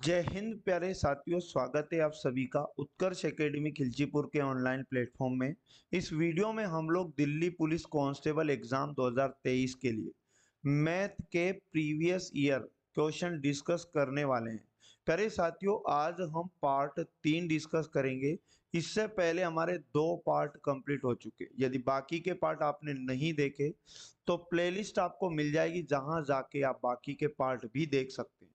जय हिंद प्यारे साथियों, स्वागत है आप सभी का उत्कर्ष एकेडमी खिलचीपुर के ऑनलाइन प्लेटफॉर्म में। इस वीडियो में हम लोग दिल्ली पुलिस कांस्टेबल एग्जाम 2023 के लिए मैथ के प्रीवियस ईयर क्वेश्चन डिस्कस करने वाले हैं। प्यारे साथियों, आज हम पार्ट 3 डिस्कस करेंगे। इससे पहले हमारे 2 पार्ट कंप्लीट हो चुके। यदि बाकी के पार्ट आपने नहीं देखे तो प्लेलिस्ट आपको मिल जाएगी, जहां जाके आप बाकी के पार्ट भी देख सकते हैं।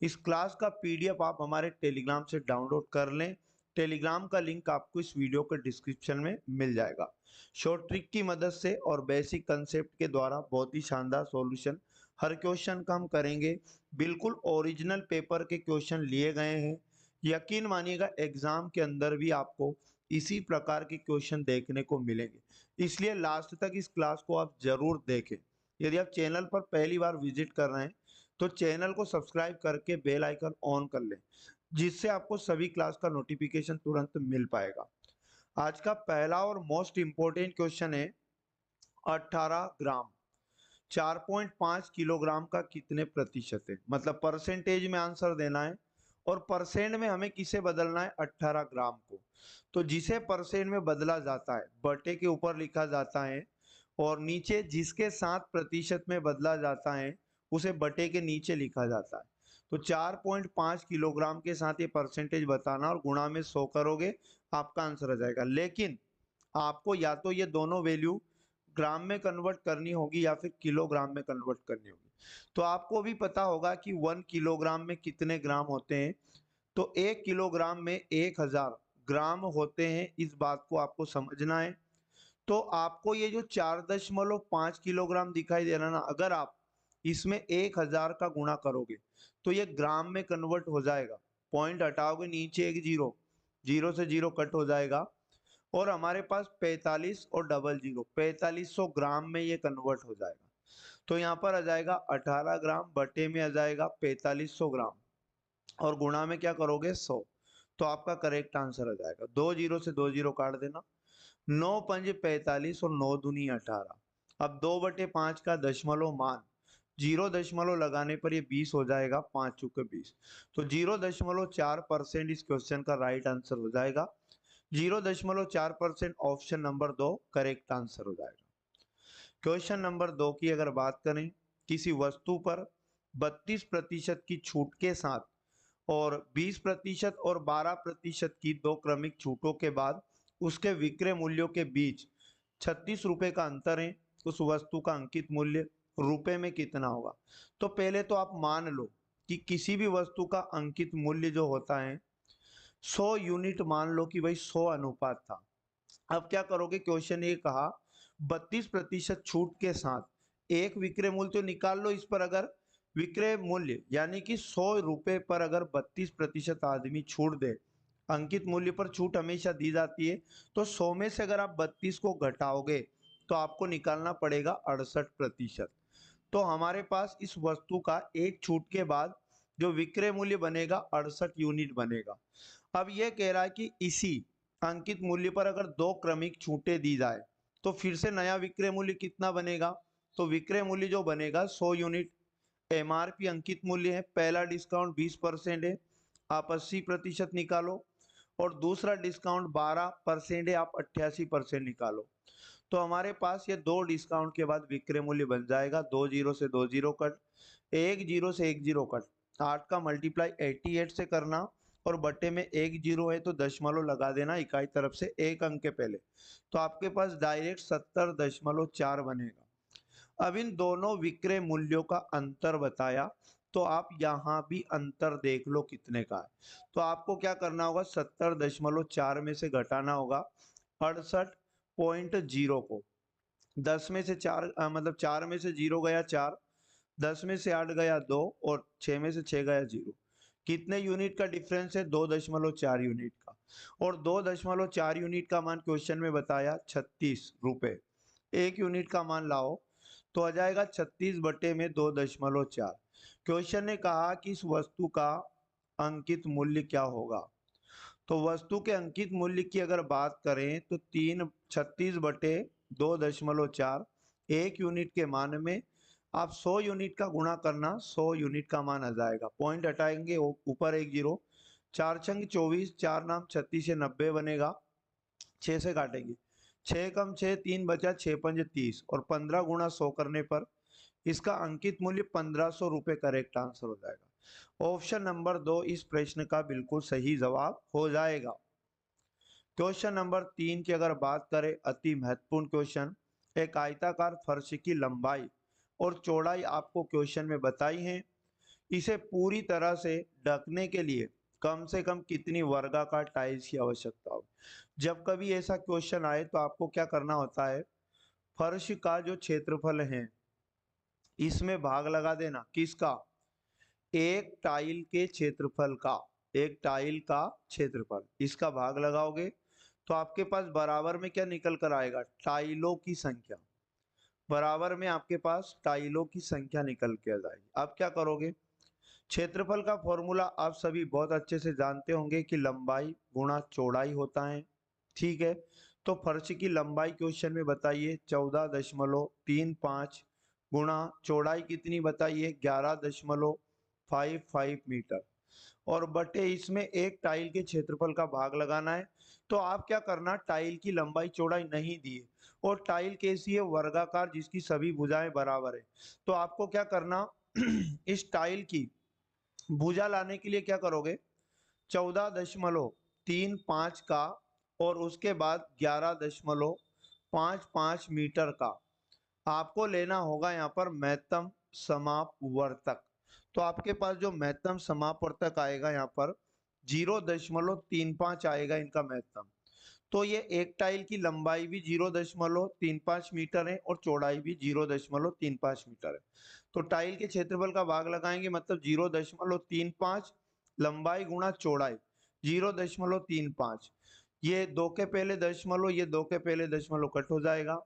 इस क्लास का पीडीएफ आप हमारे टेलीग्राम से डाउनलोड कर लें। टेलीग्राम का लिंक आपको इस वीडियो के डिस्क्रिप्शन में मिल जाएगा। शॉर्ट ट्रिक की मदद से और बेसिक कंसेप्ट के द्वारा बहुत ही शानदार सॉल्यूशन हर क्वेश्चन का हम करेंगे। बिल्कुल ओरिजिनल पेपर के क्वेश्चन लिए गए हैं। यकीन मानिएगा, एग्जाम के अंदर भी आपको इसी प्रकार के क्वेश्चन देखने को मिलेंगे। इसलिए लास्ट तक इस क्लास को आप जरूर देखें। यदि आप चैनल पर पहली बार विजिट कर रहे हैं तो चैनल को सब्सक्राइब करके बेल आइकन ऑन कर लें, जिससे आपको सभी क्लास का नोटिफिकेशन तुरंत मिल पाएगा। आज का पहला और मोस्ट इंपोर्टेंट क्वेश्चन है 18 ग्राम 4.5 किलोग्राम का कितने प्रतिशत है। मतलब परसेंटेज में आंसर देना है और परसेंट में हमें किसे बदलना है, 18 ग्राम को। तो जिसे परसेंट में बदला जाता है बटे के ऊपर लिखा जाता है, और नीचे जिसके 7% में बदला जाता है उसे बटे के नीचे लिखा जाता है। तो 4.5 किलोग्राम के साथ ये परसेंटेज बताना और गुणा में 100 करोगे, आपका आंसर आ जाएगा। लेकिन आपको या तो ये दोनों वैल्यू ग्राम में कन्वर्ट करनी होगी या फिर किलोग्राम में कन्वर्ट करनी होगी। तो आपको भी पता होगा कि 1 किलोग्राम में कितने ग्राम होते हैं। तो 1 किलोग्राम में 1000 ग्राम होते हैं, इस बात को आपको समझना है। तो आपको ये जो 4.5 किलोग्राम दिखाई दे रहा है ना, अगर आप इसमें 1000 का गुणा करोगे तो ये ग्राम में कन्वर्ट हो जाएगा। पॉइंट हटाओगे, नीचे एक जीरो, जीरो से जीरो कट हो जाएगा और हमारे पास 45 और डबल जीरो, 4500 ग्राम में ये कन्वर्ट हो जाएगा। तो यहाँ पर आ जाएगा 18 ग्राम बटे में आ जाएगा 4500 ग्राम और गुणा में क्या करोगे, 100। तो आपका करेक्ट आंसर आ जाएगा। दो जीरो से दो जीरो काट देना, 9×5 = 45 और 9×2 = 18। अब 2/5 का दशमलव मान, 0 लगाने पर ये 20 हो जाएगा, 5×4 = 20। तो 0.4% इस क्वेश्चन का राइट आंसर हो जाएगा। 0.4% ऑप्शन नंबर 2 करेक्ट आंसर हो जाएगा। क्वेश्चन नंबर 2 की अगर बात करें, किसी वस्तु पर 32% की छूट के साथ और 20% और 12% की दो क्रमिक छूटों के बाद उसके विक्रय मूल्यों के बीच 36 रुपए का अंतर है। उस वस्तु का अंकित मूल्य रुपए में कितना होगा। तो पहले तो आप मान लो कि किसी भी वस्तु का अंकित मूल्य जो होता है 100 यूनिट, मान लो कि भाई 100 अनुपात था। अब क्या करोगे, क्वेश्चन ये कहा 32% छूट के साथ एक विक्रय मूल्य तो निकाल लो। इस पर अगर विक्रय मूल्य यानी कि 100 रुपए पर अगर 32% आदमी छूट दे, अंकित मूल्य पर छूट हमेशा दी जाती है, तो 100 में से अगर आप 32 को घटाओगे तो आपको निकालना पड़ेगा 68%। तो हमारे पास इस वस्तु का एक छूट के बाद जो विक्रय मूल्य बनेगा 68 यूनिट बनेगा। अब यह कह रहा है कि इसी अंकित मूल्य पर अगर दो क्रमिक छूटें दी जाए तो फिर से नया विक्रय मूल्य कितना बनेगा। तो विक्रय मूल्य जो बनेगा 100 यूनिट, एमआरपी अंकित मूल्य है, पहला डिस्काउंट 20% है, आप 80% निकालो, और दूसरा डिस्काउंट 12% है, आप 88% निकालो। तो हमारे पास ये दो डिस्काउंट के बाद विक्रय मूल्य बन जाएगा, दो जीरो से दो जीरो कट, एक जीरो से एक जीरो कट, 8 का मल्टीप्लाई 88 से करना और बटे में एक जीरो है तो दशमलव लगा देना इकाई तरफ से एक अंक के पहले। तो आपके पास डायरेक्ट 70.4 बनेगा। अब इन दोनों विक्रय मूल्यों का अंतर बताया, तो आप यहां भी अंतर देख लो कितने का है। तो आपको क्या करना होगा, 70.4 में से घटाना होगा 68.0 को। 10 में से 4 मतलब 4 में से 0 गया 4, 10 में से 8 गया 2 और 6 में से 6 गया 0। कितने यूनिट का डिफरेंस है, 2.4 यूनिट का। और 2.4 यूनिट का मान क्वेश्चन में बताया 36 रुपए। एक यूनिट का मान लाओ तो आ जाएगा 36 बटे में 2.4। क्वेश्चन ने कहा कि इस वस्तु का अंकित मूल्य क्या होगा। तो वस्तु के अंकित मूल्य की अगर बात करें तो 36 बटे 2.4 एक यूनिट के मान में आप 100 यूनिट का गुणा करना, 100 यूनिट का मान आ जाएगा। पॉइंट हटाएंगे, ऊपर एक जीरो, 4 छंग 24, 4 नाम 36 से 90 बनेगा। 6 से काटेंगे, 6 कम 6, 3 बचा, 6 पंज 30 और 15 गुणा 100 करने पर इसका अंकित मूल्य 1500 रुपए करेक्ट आंसर हो जाएगा। ऑप्शन नंबर 2 इस प्रश्न का बिल्कुल सही जवाब हो जाएगा। क्वेश्चन नंबर 3 की अगर बात करें, अति महत्वपूर्ण क्वेश्चन, एक आयताकार फर्श की लंबाई और चौड़ाई आपको क्वेश्चन में बताई है। इसे पूरी तरह से ढकने के लिए कम से कम कितनी वर्गाकार टाइल्स की आवश्यकता होगी। जब कभी ऐसा क्वेश्चन आए तो आपको क्या करना होता है, फर्श का जो क्षेत्रफल है इसमें भाग लगा देना, किसका, एक टाइल के क्षेत्रफल का, एक टाइल का क्षेत्रफल, इसका भाग लगाओगे तो आपके पास बराबर में क्या निकल कर आएगा, टाइलों की संख्या। बराबर में आपके पास टाइलों की संख्या निकल के आ जाएगी। अब क्या करोगे, क्षेत्रफल का फॉर्मूला आप सभी बहुत अच्छे से जानते होंगे कि लंबाई गुणा चौड़ाई होता है। ठीक है, तो फर्श की लंबाई क्वेश्चन में बताइए 14.35 गुणा चौड़ाई कितनी बताइए 11.55 मीटर, और बटे इसमें एक टाइल के क्षेत्रफल का भाग लगाना है। तो आप क्या करना, टाइल की लंबाई चौड़ाई नहीं दी है और टाइल कैसी है, वर्गाकार जिसकी सभी भुजाएं बराबर है। तो आपको क्या करना इस टाइल की भुजा लाने के लिए क्या करोगे, 14.35 का और उसके बाद 11.55 मीटर का आपको लेना होगा यहाँ पर महत्तम समापवर्तक। तो आपके पास जो महत्तम समापवर्तक आएगा यहाँ पर 0.35 आएगा इनका महत्तम। तो ये एक टाइल की लंबाई भी 0.35 मीटर है और चौड़ाई भी 0.35 मीटर है। तो टाइल के क्षेत्रफल का भाग लगाएंगे, मतलब 0.35 लंबाई गुणा चौड़ाई 0.35। ये दो के पहले दशमलव, ये दो के पहले दशमलव कट हो जाएगा,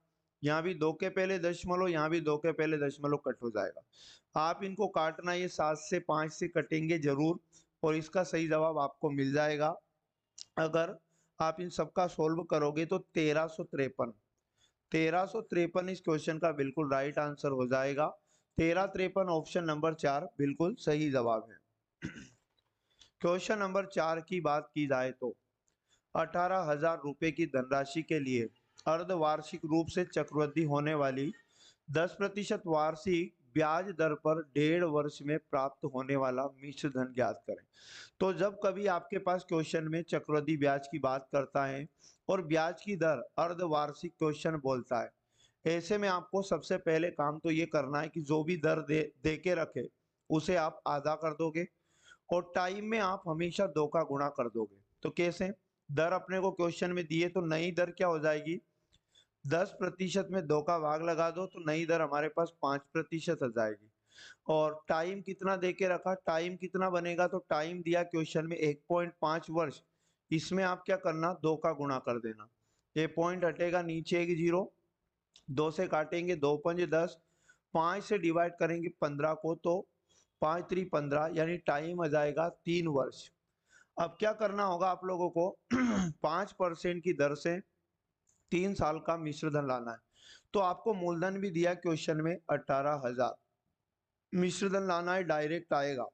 यहाँ भी दो के पहले दशमलव, यहाँ भी दो के पहले दशमलव कट हो जाएगा। आप इनको काटना, ये 7 से 5 से कटेंगे जरूर और इसका सही जवाब आपको मिल जाएगा। अगर आप इन सबका सोल्व करोगे तो 1353 इस क्वेश्चन का बिल्कुल राइट आंसर हो जाएगा। 1353 ऑप्शन नंबर 4 बिल्कुल सही जवाब है। क्वेश्चन नंबर 4 की बात की जाए तो 18,000 रुपए की धनराशि के लिए अर्धवार्षिक रूप से चक्रवृद्धि होने वाली 10% वार्षिक ब्याज दर पर 1.5 वर्ष में प्राप्त होने वाला मिश्र धन ज्ञात करें। तो जब कभी आपके पास क्वेश्चन में चक्रवृद्धि ब्याज की बात करता है और ब्याज की दर अर्धवार्षिक क्वेश्चन बोलता है, ऐसे में आपको सबसे पहले काम तो ये करना है कि जो भी दर दे के रखे उसे आप आधा कर दोगे और टाइम में आप हमेशा 2 का गुणा कर दोगे। तो कैसे, दर अपने को क्वेश्चन में दिए तो नई दर क्या हो जाएगी, 10% में 2 का भाग लगा दो तो नई दर हमारे पास 5% आ जाएगी। और टाइम कितना दे के रखा, टाइम कितना बनेगा, तो टाइम दिया क्वेश्चन में 1.5 वर्ष, इसमें आप क्या करना 2 का गुणा कर देना। ये पॉइंट हटेगा, नीचे एक जीरो, 2 से काटेंगे 2 पंज 10, 5 से डिवाइड करेंगे 15 को तो 5 3 15, यानी टाइम आ जाएगा 3 वर्ष। अब क्या करना होगा आप लोगों को 5% की दर से 3 साल का मिश्र धन लाना है। तो आपको मूलधन भी दिया क्वेश्चन में 18,000, मिश्र धन लाना है, डायरेक्ट आएगा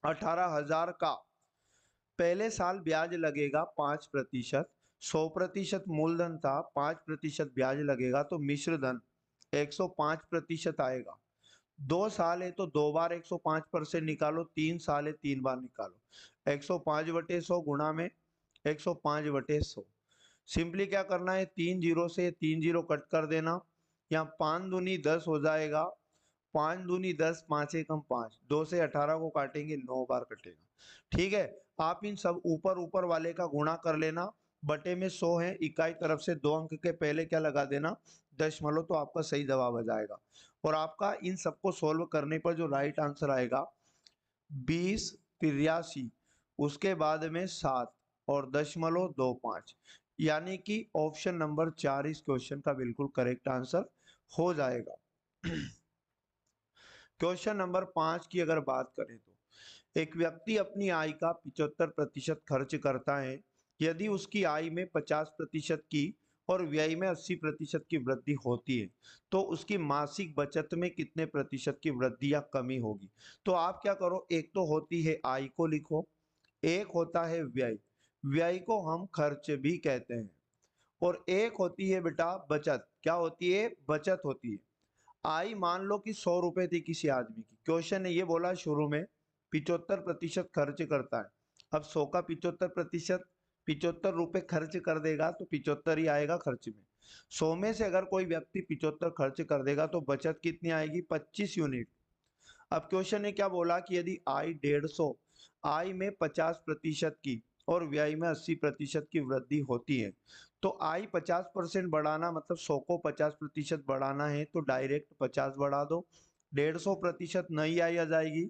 18,000 का पहले साल ब्याज लगेगा 5%, 100% मूलधन था, 5% ब्याज लगेगा तो मिश्र धन 105% आएगा। 2 साल है तो 2 बार 105% निकालो, 3 साल है 3 बार निकालो, 105/100 गुणा में 105/100। सिंपली क्या करना है, 3 जीरो से 3 जीरो कट कर देना, यहाँ 5 दूनी 10 हो जाएगा, 5 दूनी 10, 5 एकम 5, 2 से 18 को काटेंगे 9 बार कटेगा। ठीक है, आप इन सब ऊपर ऊपर वाले का गुणा कर लेना, बटे में 100 है, इकाई तरफ से 2 अंक के पहले क्या लगा देना, दशमलव, तो आपका सही जवाब आ जाएगा। और आपका इन सबको सोल्व करने पर जो राइट आंसर आएगा 2083, उसके बाद में 7 और 0.25, यानी कि ऑप्शन नंबर 4 इस क्वेश्चन का बिल्कुल करेक्ट आंसर हो जाएगा। क्वेश्चन नंबर 5 की अगर बात करें तो एक व्यक्ति अपनी आय का 75% खर्च करता है। यदि उसकी आय में 50% की और व्यय में 80% की वृद्धि होती है तो उसकी मासिक बचत में कितने प्रतिशत की वृद्धि या कमी होगी। तो आप क्या करो, एक तो होती है आय को लिखो, एक होता है व्यय, व्यय को हम खर्च भी कहते हैं, और एक होती है बेटा बचत। क्या होती है? बचत होती है। आय मान लो कि 100 रुपए थी किसी आदमी की, क्वेश्चन ने ये बोला शुरू में 75% खर्च करता है। अब 100 का 75%, 75 रुपए खर्च कर देगा तो 75 ही आएगा खर्च में। 100 में से अगर कोई व्यक्ति 75 खर्च कर देगा तो बचत कितनी आएगी? 25 यूनिट। अब क्वेश्चन ने क्या बोला कि यदि आय 150, आय में 50% की और व्यय में 80% की वृद्धि होती है, तो आय 50% बढ़ाना मतलब 100 को 50% बढ़ाना है तो डायरेक्ट 50 बढ़ा दो, 150% नई आय आ जाएगी।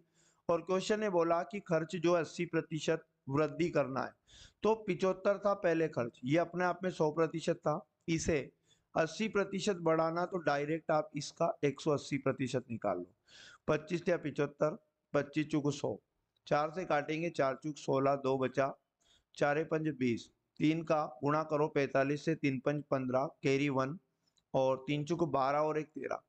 और क्वेश्चन ने बोला कि खर्च जो 80% वृद्धि करना है, तो 75 था पहले खर्च, ये अपने आप में 100% था, इसे 80% बढ़ाना तो डायरेक्ट आप इसका 180% निकाल लो। 25 या 75, 25 चुक 100, 4 से काटेंगे, 4 चुक 16, 2 बचा, 4 पंज 20, 3 का गुणा करो 45 से, 3 पंज 15, कैरी 1, और 3 चुक 12 और 1 13,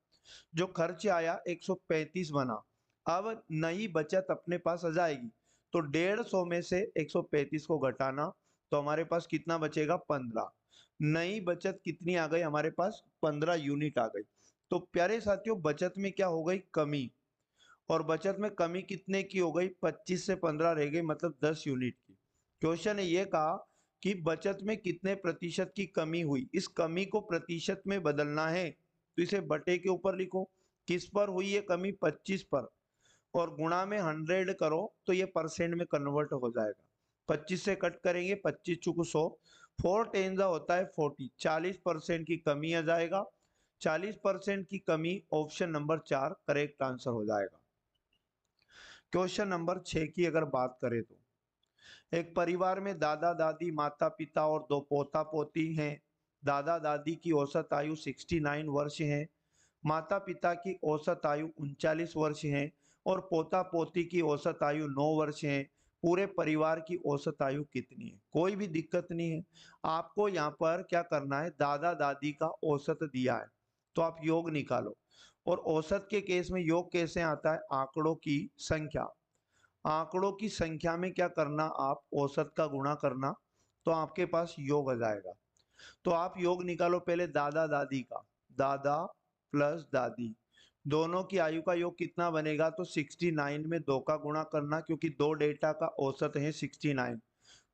जो खर्च आया 135 बना। अब नई बचत अपने पास आ जाएगी, तो 150 में से 135 को घटाना तो हमारे पास कितना बचेगा? 15। नई बचत कितनी आ गई हमारे पास? 15 यूनिट आ गई। तो प्यारे साथियों, बचत में क्या हो गई? कमी। और बचत में कमी कितने की हो गई? 25 से 15 रह गई, मतलब 10 यूनिट की। क्वेश्चन ने ये कहा कि बचत में कितने प्रतिशत की कमी हुई, इस कमी को प्रतिशत में बदलना है तो इसे बटे के ऊपर लिखो। किस पर हुई ये कमी? 25 पर, और गुणा में 100 करो तो ये परसेंट में कन्वर्ट हो जाएगा। 25 से कट करेंगे, 25 चुक 100, 4 टेन जा होता है 40, 40% की कमी आ जाएगा। 40% की कमी, ऑप्शन नंबर 4 करेक्ट आंसर हो जाएगा। क्वेश्चन नंबर 6 की अगर बात करें तो एक परिवार में दादा दादी, माता पिता और 2 पोता पोती हैं। दादा दादी की औसत आयु 69 वर्ष है, माता पिता की औसत आयु 39 वर्ष है, और पोता पोती की औसत आयु 9 वर्ष है। पूरे परिवार की औसत आयु कितनी है? कोई भी दिक्कत नहीं है, आपको यहाँ पर क्या करना है, दादा दादी का औसत दिया है तो आप योग निकालो। और औसत के केस में योग कैसे आता है? आंकड़ों की संख्या, आंकड़ों की संख्या में क्या करना, आप औसत का गुणा करना तो आपके पास योग आ जाएगा। तो आप योग निकालो पहले दादा दादी का, दादा प्लस दादी, दोनों की आयु का योग कितना बनेगा? तो 69 में 2 का गुणा करना, क्योंकि दो डेटा का औसत है 69,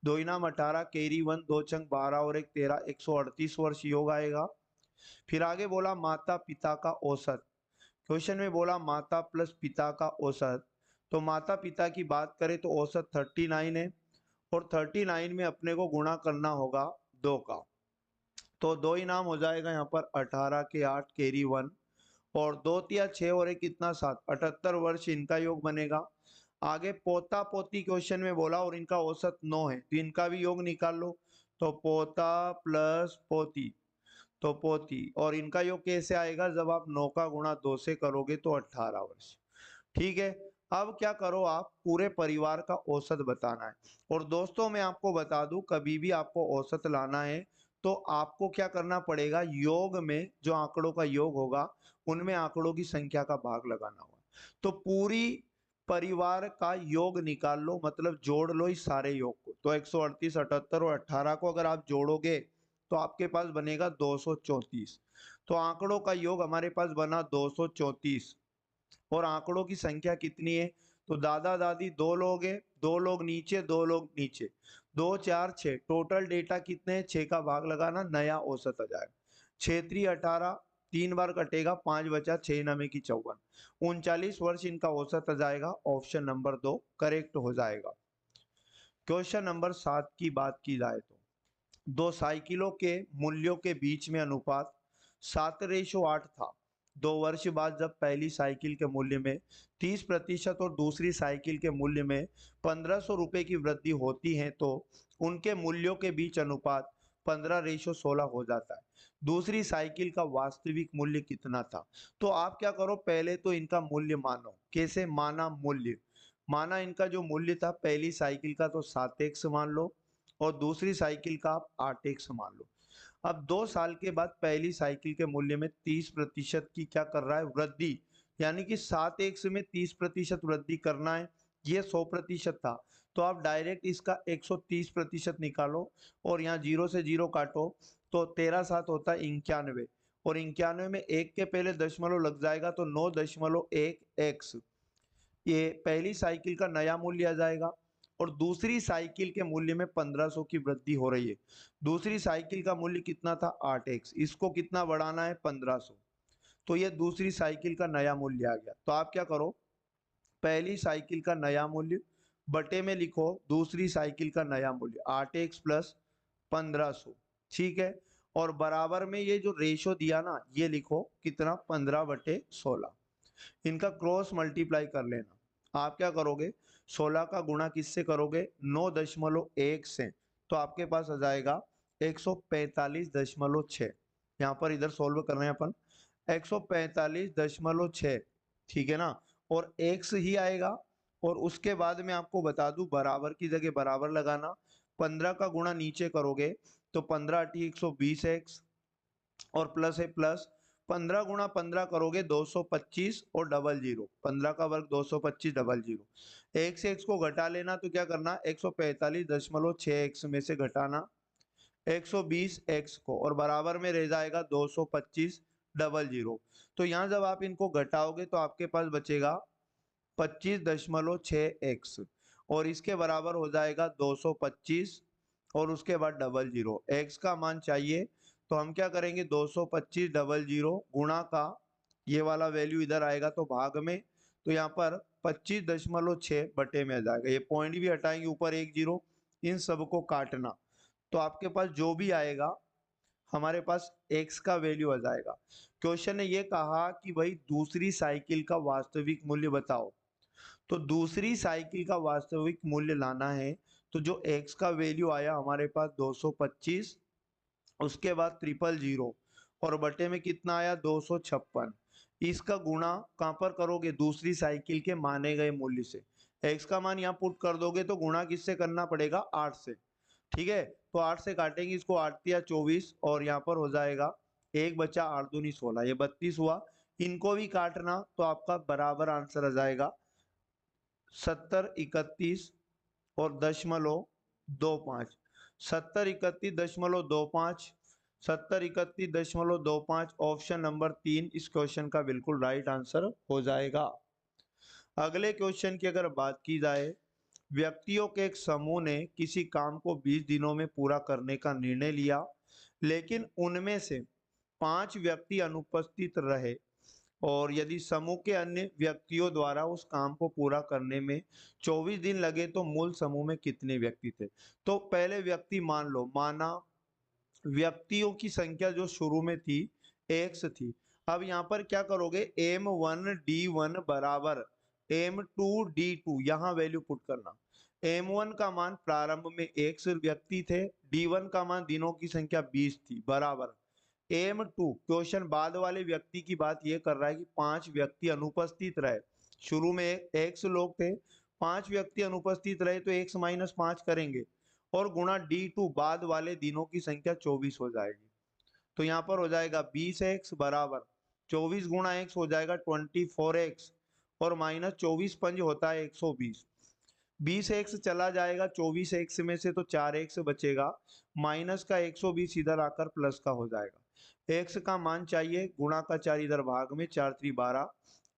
2 इनाम 18, कैरी 1, 2 चंग 12 और 1 13, 138 वर्ष योग आएगा। फिर आगे बोला माता पिता का औसत, क्वेश्चन में बोला माता प्लस पिता का औसत, तो माता पिता की बात करें तो औसत 39 है, और 39 में अपने को गुणा करना होगा 2 का, तो 2 इनाम हो जाएगा यहाँ पर 18 के 8, कैरी 1, और 2 तिया 6 और 1 कितना 7, 78 वर्ष इनका योग बनेगा। आगे पोता पोती क्वेश्चन में बोला और इनका औसत 9 है तो इनका भी योग निकाल लो, तो पोता प्लस पोती, तो पोती, और इनका योग कैसे आएगा? जब आप 9 का गुणा 2 से करोगे तो 18 वर्ष। ठीक है। अब क्या करो, आप पूरे परिवार का औसत बताना है। और दोस्तों मैं आपको बता दूं, कभी भी आपको औसत लाना है तो आपको क्या करना पड़ेगा, योग में जो आंकड़ों का योग होगा उनमें आंकड़ों की संख्या का भाग लगाना होगा। तो पूरी परिवार का योग निकाल लो, मतलब जोड़ लो इस सारे योग को, तो 138, 78 और 18 को अगर आप जोड़ोगे तो आपके पास बनेगा 234। तो आंकड़ों का योग हमारे पास बना 234, और आंकड़ों की संख्या कितनी है? तो दादा दादी 2 लोग हैं, 2 लोग नीचे, 2 लोग नीचे, 2 4 6, टोटल डेटा कितने हैं? 6 का भाग लगाना, नया औसत आ जाएगा। 6 18, 3 बार कटेगा, 5 बचा, 6 नवे की 54, 39 वर्ष इनका औसत आ जाएगा। ऑप्शन नंबर 2 करेक्ट हो जाएगा। क्वेश्चन नंबर 7 की बात की जाए तो दो साइकिलों के मूल्यों के बीच में अनुपात 7:8 था। 2 वर्ष बाद जब पहली साइकिल के मूल्य में 30% और दूसरी साइकिल के मूल्य में 1500 रुपए की वृद्धि होती है तो उनके मूल्यों के बीच अनुपात 15:16 हो जाता है। दूसरी साइकिल का वास्तविक मूल्य कितना था? तो आप क्या करो, पहले तो इनका मूल्य मानो। कैसे माना मूल्य? माना इनका जो मूल्य था पहली साइकिल का तो 7x मान लो, और दूसरी साइकिल का आप 8x मान लो। अब 2 साल के बाद पहली साइकिल के मूल्य में 30% की क्या कर रहा है, वृद्धि, यानी कि 7x में 30% वृद्धि करना है। ये 100% था, तो आप डायरेक्ट इसका 130% निकालो और यहाँ 0 से 0 काटो, तो 13×7 होता है 91, और 91 में 1 के पहले दशमलव लग जाएगा तो 9.1x, ये पहली साइकिल का नया मूल्य आ जाएगा। और दूसरी साइकिल के मूल्य में 1500 की वृद्धि हो रही है। दूसरी साइकिल का मूल्य कितना था, 8x, इसको कितना बढ़ाना है, 1500, तो ये दूसरी साइकिल का नया मूल्य आ गया। तो आप क्या करो, पहली साइकिल का नया मूल्य बटे में लिखो दूसरी साइकिल का नया मूल्य 8x प्लस 1500, ठीक है। और बराबर में ये जो रेशो दिया ना, ये लिखो कितना, 15/16। इनका क्रॉस मल्टीप्लाई कर लेना। आप क्या करोगे, 16 का गुणा किससे करोगे, 9.1 से, तो आपके पास आ जाएगा 145.6। यहाँ पर इधर सोल्व कर रहे हैं अपन, 145.6, ठीक है ना, और x ही आएगा। और उसके बाद में आपको बता दूं, बराबर की जगह बराबर लगाना, 15 का गुणा नीचे करोगे तो 15×8 = 120x, और प्लस है प्लस, 15×15 करोगे 225 और डबल जीरो, 15 का वर्ग 225 डबल जीरो, एक से x को घटा लेना, तो क्या करना, 145.6x में से घटाना 120x को, और बराबर में रह जाएगा 225 डबल जीरो। तो यहाँ जब आप इनको घटाओगे तो आपके पास बचेगा 25.6x, और इसके बराबर हो जाएगा 225 और उसके बाद डबल जीरो। x का मान चाहिए, तो हम क्या करेंगे, 225 डबल जीरो गुणा का ये वाला वैल्यू इधर आएगा तो भाग में, तो यहाँ पर 25.6 बटे में आ जाएगा। ये पॉइंट भी हटाएंगे, ऊपर एक जीरो, इन सबको काटना, तो आपके पास जो भी आएगा, हमारे पास x का वैल्यू आ जाएगा। क्वेश्चन ने ये कहा कि भाई दूसरी साइकिल का वास्तविक मूल्य बताओ, तो दूसरी साइकिल का वास्तविक मूल्य लाना है, तो जो x का वैल्यू आया हमारे पास 225, उसके बाद 000 और बटे में कितना आया, 256, इसका गुणा कहां पर करोगे, दूसरी साइकिल के माने गए मूल्य से। x का मान यहाँ पुट कर दोगे तो गुणा किससे करना पड़ेगा, 8 से, ठीक है। तो 8 से काटेंगे इसको, 8×3 = 24, और यहाँ पर हो जाएगा 1 बचा 8×2 = 16, ये 32 हुआ। इनको भी काटना, तो आपका बराबर आंसर आ जाएगा 7031 और 0.25, 7031.25, 7031.25, ऑप्शन नंबर 3 इस क्वेश्चन का बिल्कुल राइट आंसर हो जाएगा। अगले क्वेश्चन की अगर बात की जाए, व्यक्तियों के एक समूह ने किसी काम को 20 दिनों में पूरा करने का निर्णय लिया, लेकिन उनमें से 5 व्यक्ति अनुपस्थित रहे, और यदि समूह के अन्य व्यक्तियों द्वारा उस काम को पूरा करने में 24 दिन लगे तो मूल समूह में कितने व्यक्ति थे। तो पहले व्यक्ति मान लो, माना व्यक्तियों की संख्या जो शुरू में थी x थी। अब यहाँ पर क्या करोगे, m1d1 बराबर m2d2, यहाँ वैल्यू पुट करना। m1 का मान प्रारंभ में x व्यक्ति थे, d1 का मान दिनों की संख्या 20 थी, बराबर m2, क्वेश्चन बाद वाले व्यक्ति की बात ये कर रहा है कि 5 व्यक्ति अनुपस्थित रहे। शुरू में x लोग थे, 5 व्यक्ति अनुपस्थित रहे, तो x - 5 करेंगे, और गुणा d2, बाद वाले दिनों की संख्या 24 हो जाएगी। तो यहाँ पर हो जाएगा 20x बराबर 24 गुणा x हो जाएगा 24x, और -24×5 होता है 120, 20x चला जाएगा 24x में से, तो 4x बचेगा, माइनस का 120 इधर आकर प्लस का हो जाएगा। x का मान चाहिए, गुणा का 4 इधर भाग में, 4×3 = 12,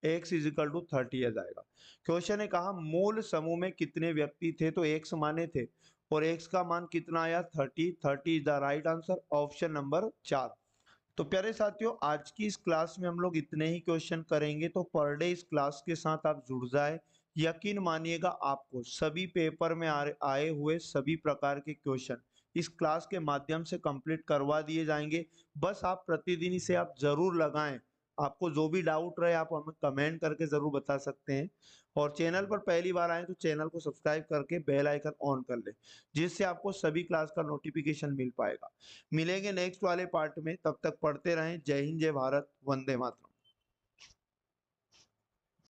x = 30 आ जाएगा। क्वेश्चन ने कहा मूल समूह में कितने व्यक्ति थे, तो x माने थे, और x का मान कितना आया, 30, 30 is the right answer, option number 4। तो प्यारे साथियों, आज की इस क्लास में हम लोग इतने ही क्वेश्चन करेंगे, तो पर डे इस क्लास के साथ आप जुड़ जाए। यकीन मानिएगा, आपको सभी पेपर में आए हुए सभी प्रकार के क्वेश्चन इस क्लास के माध्यम से कंप्लीट करवा दिए जाएंगे। बस आप प्रतिदिन इसे आप जरूर लगाएं। आपको जो भी डाउट रहे आप हमें कमेंट करके जरूर बता सकते हैं, और चैनल पर पहली बार आए तो चैनल को सब्सक्राइब करके बेल आइकन ऑन कर ले, जिससे आपको सभी क्लास का नोटिफिकेशन मिल पाएगा। मिलेंगे नेक्स्ट वाले पार्ट में, तब तक पढ़ते रहें। जय हिंद, जय भारत, वंदे मातरम।